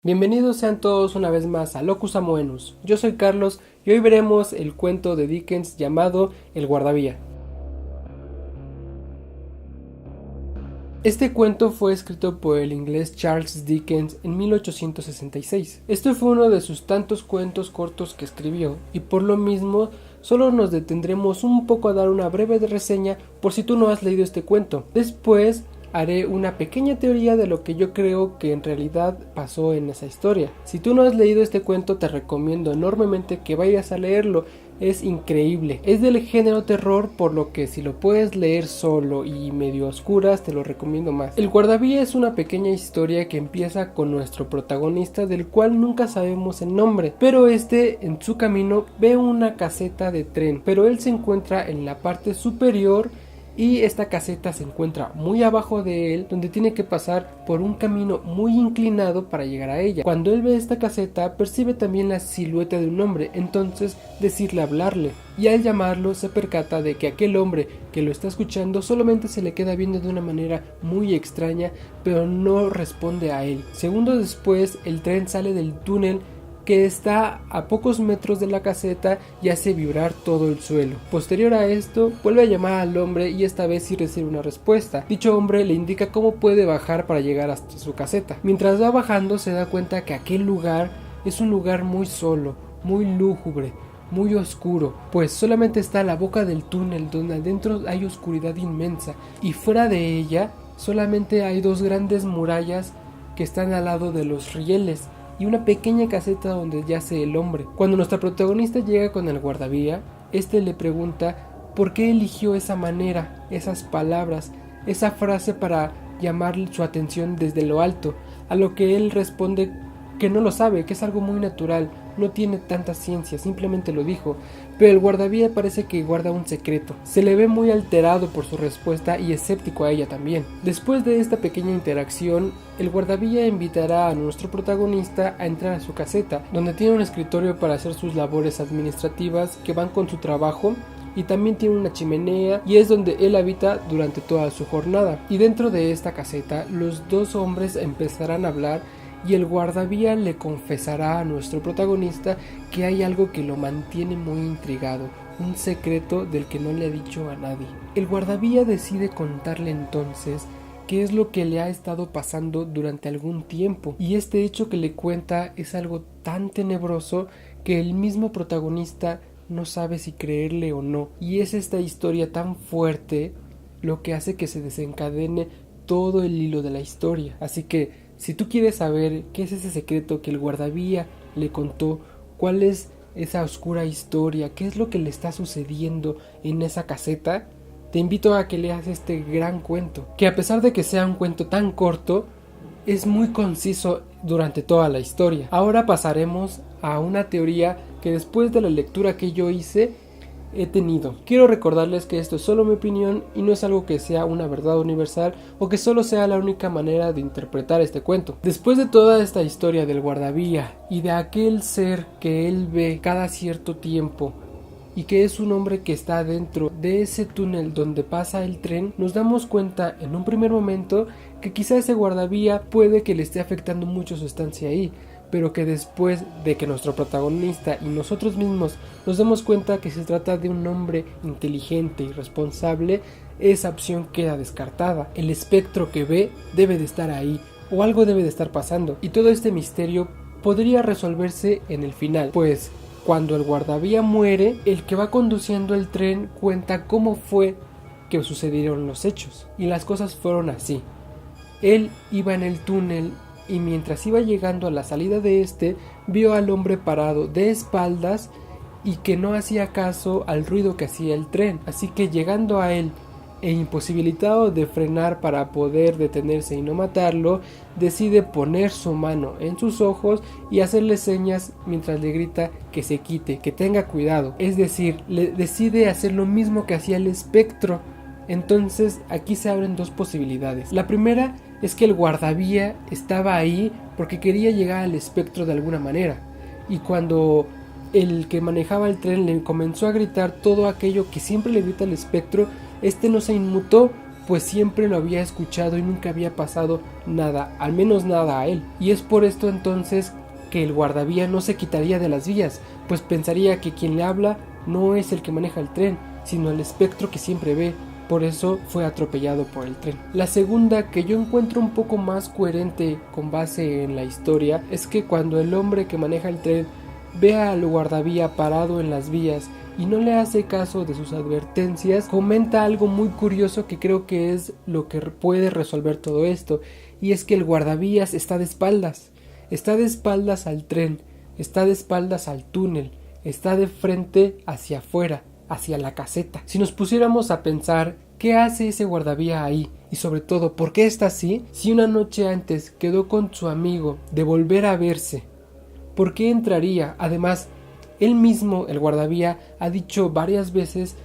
Bienvenidos sean todos una vez más a Locus Amoenus. Yo soy Carlos y hoy veremos el cuento de Dickens llamado El Guardavía. Este cuento fue escrito por el inglés Charles Dickens en 1866. Este fue uno de sus tantos cuentos cortos que escribió y por lo mismo solo nos detendremos un poco a dar una breve reseña por si tú no has leído este cuento. Después haré una pequeña teoría de lo que yo creo que en realidad pasó en esa historia. Si tú no has leído este cuento, te recomiendo enormemente que vayas a leerlo. Es increíble. Es del género terror, por lo que si lo puedes leer solo y medio oscuras, te lo recomiendo más. El Guardavía es una pequeña historia que empieza con nuestro protagonista, del cual nunca sabemos el nombre, pero en su camino ve una caseta de tren, pero él se encuentra en la parte superior y esta caseta se encuentra muy abajo de él, donde tiene que pasar por un camino muy inclinado para llegar a ella. Cuando él ve esta caseta, percibe también la silueta de un hombre, entonces decide hablarle, y al llamarlo se percata de que aquel hombre que lo está escuchando solamente se le queda viendo de una manera muy extraña, pero no responde a él. Segundos después, el tren sale del túnel que está a pocos metros de la caseta y hace vibrar todo el suelo. Posterior a esto, vuelve a llamar al hombre y esta vez sí recibe una respuesta. Dicho hombre le indica cómo puede bajar para llegar hasta su caseta. Mientras va bajando se da cuenta que aquel lugar es un lugar muy solo, muy lúgubre, muy oscuro, pues solamente está la boca del túnel donde adentro hay oscuridad inmensa y fuera de ella solamente hay dos grandes murallas que están al lado de los rieles y una pequeña caseta donde yace el hombre. Cuando nuestra protagonista llega con el guardavía, le pregunta por qué eligió esa manera, esas palabras, esa frase para llamar su atención desde lo alto, a lo que él responde que no lo sabe, que es algo muy natural, no tiene tanta ciencia, simplemente lo dijo, pero el guardavía parece que guarda un secreto. Se le ve muy alterado por su respuesta y escéptico a ella también. Después de esta pequeña interacción, el guardavía invitará a nuestro protagonista a entrar a su caseta, donde tiene un escritorio para hacer sus labores administrativas que van con su trabajo, y también tiene una chimenea y es donde él habita durante toda su jornada. Y dentro de esta caseta, los dos hombres empezarán a hablar y el guardavía le confesará a nuestro protagonista que hay algo que lo mantiene muy intrigado, un secreto del que no le ha dicho a nadie. El guardavía decide contarle entonces qué es lo que le ha estado pasando durante algún tiempo, y este hecho que le cuenta es algo tan tenebroso que el mismo protagonista no sabe si creerle o no, y es esta historia tan fuerte lo que hace que se desencadene todo el hilo de la historia. Así que si tú quieres saber qué es ese secreto que el guardavía le contó, cuál es esa oscura historia, qué es lo que le está sucediendo en esa caseta, te invito a que leas este gran cuento, que a pesar de que sea un cuento tan corto, es muy conciso durante toda la historia. Ahora pasaremos a una teoría que después de la lectura que yo hice he tenido. Quiero recordarles que esto es solo mi opinión y no es algo que sea una verdad universal o que solo sea la única manera de interpretar este cuento. Después de toda esta historia del guardavía y de aquel ser que él ve cada cierto tiempo y que es un hombre que está dentro de ese túnel donde pasa el tren, nos damos cuenta en un primer momento que quizá ese guardavía puede que le esté afectando mucho su estancia ahí, pero que después de que nuestro protagonista y nosotros mismos nos demos cuenta que se trata de un hombre inteligente y responsable, esa opción queda descartada. El espectro que ve debe de estar ahí, o algo debe de estar pasando, y todo este misterio podría resolverse en el final, pues cuando el guardavía muere, el que va conduciendo el tren cuenta cómo fue que sucedieron los hechos, y las cosas fueron así. Él iba en el túnel y mientras iba llegando a la salida de vio al hombre parado de espaldas y que no hacía caso al ruido que hacía el tren, así que llegando a él e imposibilitado de frenar para poder detenerse y no matarlo, decide poner su mano en sus ojos y hacerle señas mientras le grita que se quite, que tenga cuidado, es decir, le decide hacer lo mismo que hacía el espectro. Entonces aquí se abren dos posibilidades. La primera es que el guardavía estaba ahí porque quería llegar al espectro de alguna manera, y cuando el que manejaba el tren le comenzó a gritar todo aquello que siempre le grita al espectro, no se inmutó pues siempre lo había escuchado y nunca había pasado nada, al menos nada a él. Y es por esto entonces que el guardavía no se quitaría de las vías, pues pensaría que quien le habla no es el que maneja el tren, sino el espectro que siempre ve. Por eso fue atropellado por el tren. La segunda, que yo encuentro un poco más coherente con base en la historia, es que cuando el hombre que maneja el tren ve al guardavía parado en las vías y no le hace caso de sus advertencias, comenta algo muy curioso que creo que es lo que puede resolver todo esto, y es que el guardavías está de espaldas al tren, está de espaldas al túnel, está de frente hacia afuera, hacia la caseta. Si nos pusiéramos a pensar qué hace ese guardavía ahí, y sobre todo por qué está así, si una noche antes quedó con su amigo de volver a verse, ¿por qué entraría? Además, él mismo, el guardavía, ha dicho varias veces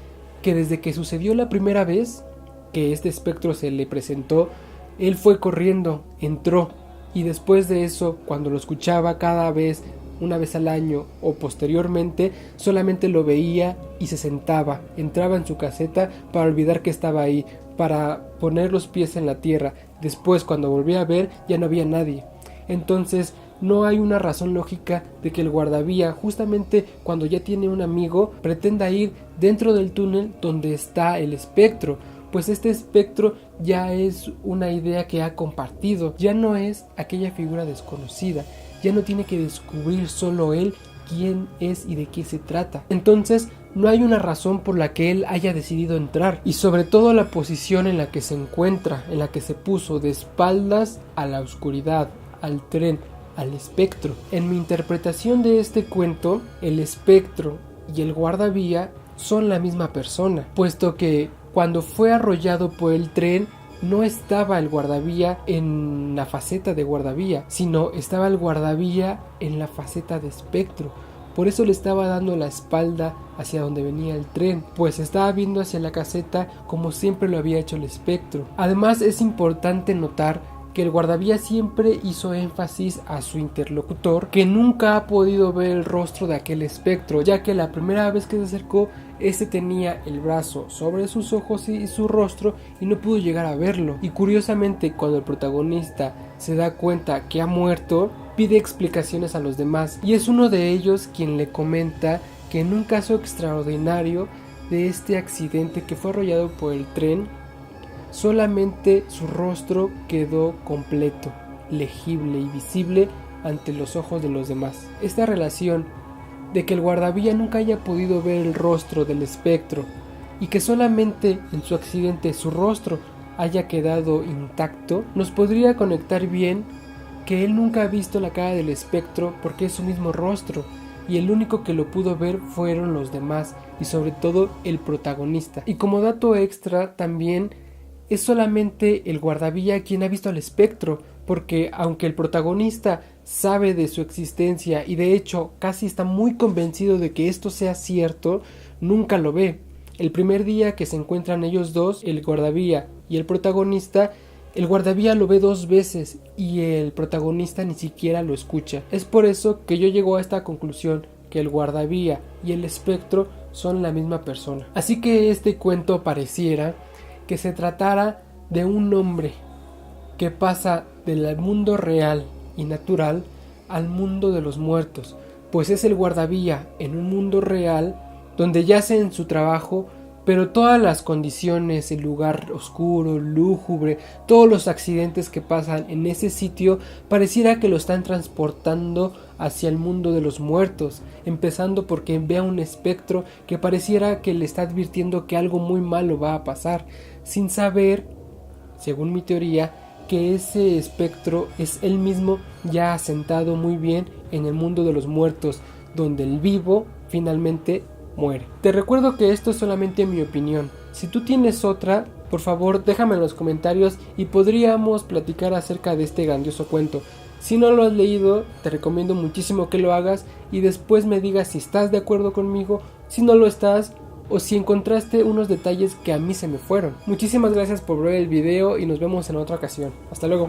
que desde que sucedió la primera vez que este espectro se le presentó, él fue corriendo, entró, y después de eso, cuando lo escuchaba cada vez, una vez al año o posteriormente, solamente lo veía y se sentaba, entraba en su caseta para olvidar que estaba ahí, para poner los pies en la tierra. Después, cuando volvía a ver, ya no había nadie. Entonces, no hay una razón lógica de que el guardavía, justamente cuando ya tiene un amigo, pretenda ir dentro del túnel donde está el espectro, pues este espectro ya es una idea que ha compartido, ya no es aquella figura desconocida, ya no tiene que descubrir solo él quién es y de qué se trata. Entonces, no hay una razón por la que él haya decidido entrar, y sobre todo la posición en la que se encuentra, en la que se puso de espaldas a la oscuridad, al tren, al espectro. En mi interpretación de este cuento, el espectro y el guardavía son la misma persona, puesto que cuando fue arrollado por el tren no estaba el guardavía en la faceta de guardavía, sino estaba el guardavía en la faceta de espectro. Por eso le estaba dando la espalda hacia donde venía el tren, pues estaba viendo hacia la caseta como siempre lo había hecho el espectro. Además, es importante notar que el guardavía siempre hizo énfasis a su interlocutor que nunca ha podido ver el rostro de aquel espectro, ya que la primera vez que se acercó, este tenía el brazo sobre sus ojos y su rostro y no pudo llegar a verlo. Y curiosamente, cuando el protagonista se da cuenta que ha muerto, pide explicaciones a los demás, y es uno de ellos quien le comenta que en un caso extraordinario de este accidente que fue arrollado por el tren, solamente su rostro quedó completo, legible y visible ante los ojos de los demás. Esta relación de que el guardavía nunca haya podido ver el rostro del espectro y que solamente en su accidente su rostro haya quedado intacto, nos podría conectar bien que él nunca ha visto la cara del espectro porque es su mismo rostro, y el único que lo pudo ver fueron los demás, y sobre todo el protagonista. Y como dato extra, también es solamente el guardavía quien ha visto al espectro, porque aunque el protagonista sabe de su existencia y de hecho casi está muy convencido de que esto sea cierto, nunca lo ve. El primer día que se encuentran ellos dos, el guardavía y el protagonista, el guardavía lo ve 2 veces y el protagonista ni siquiera lo escucha. Es por eso que yo llego a esta conclusión, que el guardavía y el espectro son la misma persona. Así que este cuento pareciera que se tratara de un hombre que pasa del mundo real y natural al mundo de los muertos, pues es el guardavía en un mundo real donde yace en su trabajo, pero todas las condiciones, el lugar oscuro, lúgubre, todos los accidentes que pasan en ese sitio pareciera que lo están transportando hacia el mundo de los muertos, empezando porque ve a un espectro que pareciera que le está advirtiendo que algo muy malo va a pasar, sin saber, según mi teoría, que ese espectro es él mismo ya asentado muy bien en el mundo de los muertos, donde el vivo finalmente muere. Te recuerdo que esto es solamente mi opinión. Si tú tienes otra, por favor déjame en los comentarios y podríamos platicar acerca de este grandioso cuento. Si no lo has leído, te recomiendo muchísimo que lo hagas y después me digas si estás de acuerdo conmigo, si no lo estás, o si encontraste unos detalles que a mí se me fueron. Muchísimas gracias por ver el video y nos vemos en otra ocasión. Hasta luego.